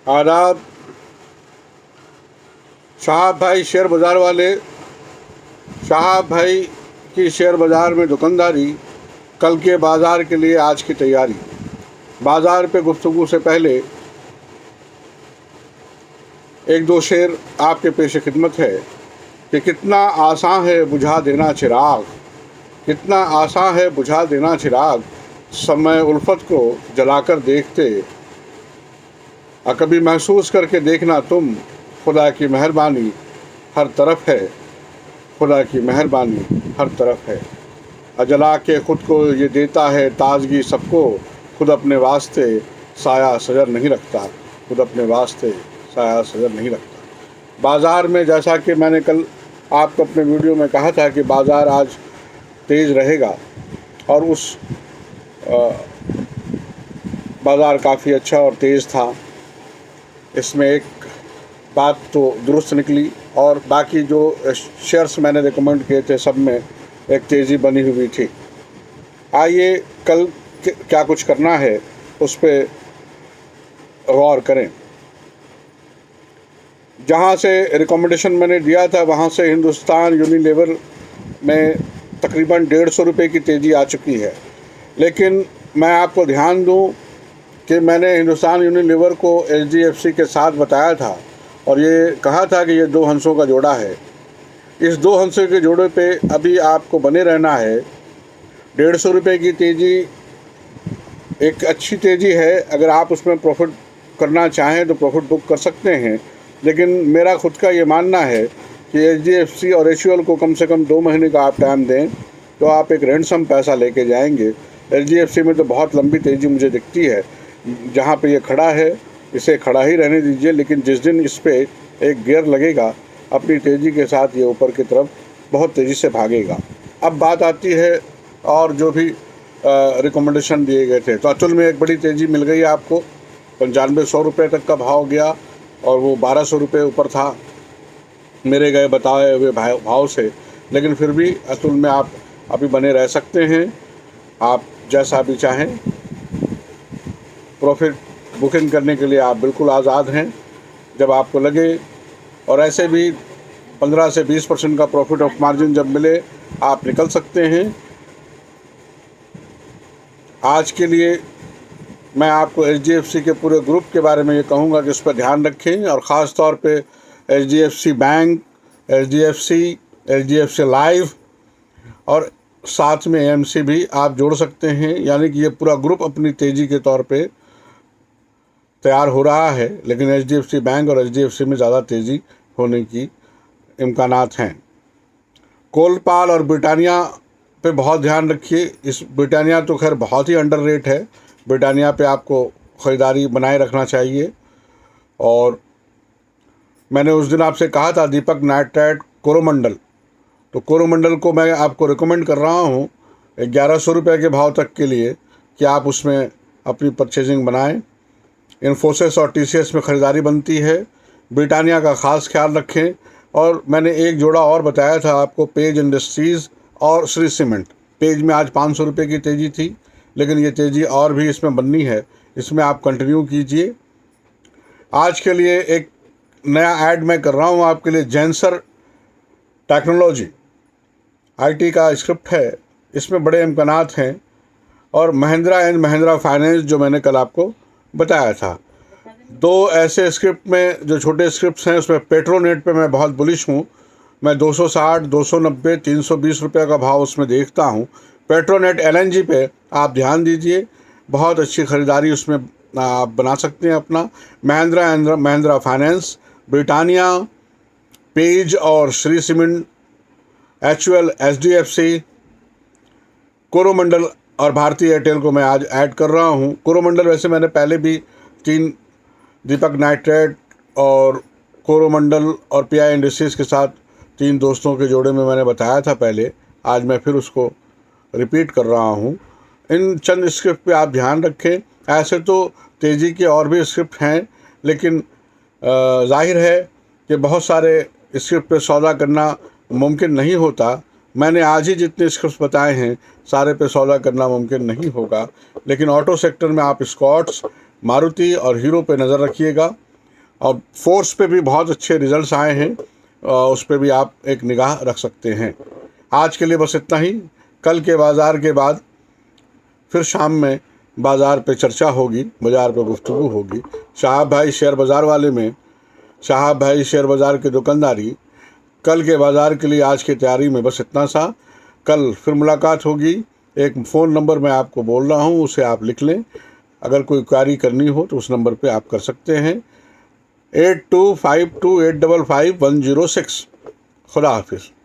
आदाब। शाह भाई शेयर बाज़ार वाले, शाह भाई की शेयर बाज़ार में दुकानदारी, कल के बाज़ार के लिए आज की तैयारी। बाज़ार पे गुफ्तगू से पहले एक दो शेर आपके पेश खिदमत है कि कितना आसान है बुझा देना चिराग, कितना आसान है बुझा देना चिराग, समय उल्फत को जलाकर देखते, कभी महसूस करके देखना तुम, खुदा की मेहरबानी हर तरफ है, खुदा की मेहरबानी हर तरफ है। जला के ख़ुद को ये देता है ताजगी सबको, खुद अपने वास्ते साया सजर नहीं रखता, खुद अपने वास्ते साया सजर नहीं रखता। बाज़ार में जैसा कि मैंने कल आपको अपने वीडियो में कहा था कि बाज़ार आज तेज़ रहेगा और उस बाज़ार काफ़ी अच्छा और तेज़ था। इसमें एक बात तो दुरुस्त निकली और बाकी जो शेयर्स मैंने रिकमेंड किए थे सब में एक तेज़ी बनी हुई थी। आइए कल क्या कुछ करना है उस पर गौर करें। जहाँ से रिकमेंडेशन मैंने दिया था वहाँ से हिंदुस्तान यूनिलीवर में तकरीबन 150 रुपये की तेज़ी आ चुकी है, लेकिन मैं आपको ध्यान दूँ कि मैंने हिंदुस्तान यूनिलीवर को HDFC के साथ बताया था और ये कहा था कि ये दो हंसों का जोड़ा है। इस दो हंसों के जोड़े पे अभी आपको बने रहना है। 150 रुपये की तेज़ी एक अच्छी तेज़ी है, अगर आप उसमें प्रॉफिट करना चाहें तो प्रॉफिट बुक कर सकते हैं, लेकिन मेरा खुद का ये मानना है कि HDFC और HUL को कम से कम 2 महीने का आप टाइम दें तो आप एक रैंडसम पैसा लेके जाएंगे। HDFC में तो बहुत लंबी तेज़ी मुझे दिखती है, जहाँ पे ये खड़ा है इसे खड़ा ही रहने दीजिए, लेकिन जिस दिन इस पे एक गियर लगेगा अपनी तेज़ी के साथ ये ऊपर की तरफ बहुत तेज़ी से भागेगा। अब बात आती है और जो भी रिकमेंडेशन दिए गए थे, तो अचल में एक बड़ी तेज़ी मिल गई आपको। 9500 रुपये तक का भाव गया और वो 1200 रुपये ऊपर था मेरे गए बताए हुए भाव से, लेकिन फिर भी अतुल में आप अभी बने रह सकते हैं। आप जैसा भी चाहें प्रॉफिट बुकिंग करने के लिए आप बिल्कुल आज़ाद हैं जब आपको लगे, और ऐसे भी 15 से 20% का प्रॉफिट ऑफ मार्जिन जब मिले आप निकल सकते हैं। आज के लिए मैं आपको HDFC के पूरे ग्रुप के बारे में ये कहूँगा कि उस पर ध्यान रखें, और ख़ास तौर पे HDFC बैंक, HDFC लाइफ और साथ में AMC भी आप जोड़ सकते हैं। यानी कि ये पूरा ग्रुप अपनी तेज़ी के तौर पे तैयार हो रहा है, लेकिन HDFC बैंक और HDFC में ज़्यादा तेज़ी होने की इम्कानात हैं। कोलपाल और ब्रिटानिया पे बहुत ध्यान रखिए। इस ब्रिटानिया तो खैर बहुत ही अंडर रेट है, ब्रिटानिया पे आपको ख़रीदारी बनाए रखना चाहिए। और मैंने उस दिन आपसे कहा था दीपक नाइट्राइट कोरोमंडल, तो कोरोमंडल को मैं आपको रिकमेंड कर रहा हूँ 1100 रुपये के भाव तक के लिए कि आप उसमें अपनी परचेजिंग बनाएं। इन्फोसिस और TCS में ख़रीदारी बनती है। ब्रिटानिया का ख़ास ख्याल रखें। और मैंने एक जोड़ा और बताया था आपको, पेज इंडस्ट्रीज़ और श्री सीमेंट। पेज में आज 500 रुपये की तेज़ी थी, लेकिन ये तेज़ी और भी इसमें बननी है, इसमें आप कंटिन्यू कीजिए। आज के लिए एक नया ऐड मैं कर रहा हूँ आपके लिए। जेंसर टेक्नोलॉजी IT का स्क्रिप्ट है, इसमें बड़े इम्कानात हैं। और महिंद्रा एंड महिंद्रा फाइनेंस जो मैंने कल आपको बताया था, दो ऐसे स्क्रिप्ट में जो छोटे स्क्रिप्ट्स हैं, उसमें पेट्रोनेट पे मैं बहुत बुलिश हूँ। मैं 260, 290, 320 रुपये का भाव उसमें देखता हूँ। पेट्रोनेट LNG पे आप ध्यान दीजिए, बहुत अच्छी ख़रीदारी उसमें आप बना सकते हैं अपना। महिंद्रा फाइनेंस, ब्रिटानिया, पेज और Shri cement, HUL, HDFC, Coromandel और भारतीय एयरटेल को मैं आज ऐड कर रहा हूँ। कोरोमंडल वैसे मैंने पहले भी 3 दीपक नाइट्राइट और कोरोमंडल और PI इंडस्ट्रीज़ के साथ 3 दोस्तों के जोड़े में मैंने बताया था पहले, आज मैं फिर उसको रिपीट कर रहा हूँ। इन चंद स्क्रिप्ट पे आप ध्यान रखें। ऐसे तो तेज़ी के और भी स्क्रिप्ट हैं, लेकिन जाहिर है कि बहुत सारे स्क्रिप्ट पे सौदा करना मुमकिन नहीं होता। मैंने आज ही जितने स्क्रिप्ट बताए हैं सारे पे सौदा करना मुमकिन नहीं होगा, लेकिन ऑटो सेक्टर में आप स्कॉट्स, मारुति और हीरो पे नज़र रखिएगा। और फोर्स पे भी बहुत अच्छे रिजल्ट्स आए हैं, उस पर भी आप एक निगाह रख सकते हैं। आज के लिए बस इतना ही। कल के बाज़ार के बाद फिर शाम में बाज़ार पे चर्चा होगी, बाज़ार पे गुफ्तगू होगी। साहब भाई शेयर बाज़ार वाले में, साहब भाई शेयर बाज़ार की दुकानदारी, कल के बाज़ार के लिए आज की तैयारी में बस इतना सा। कल फिर मुलाकात होगी। एक फ़ोन नंबर मैं आपको बोल रहा हूँ, उसे आप लिख लें। अगर कोई क्वारी करनी हो तो उस नंबर पे आप कर सकते हैं, 8252855106। खुदा हाफिज़।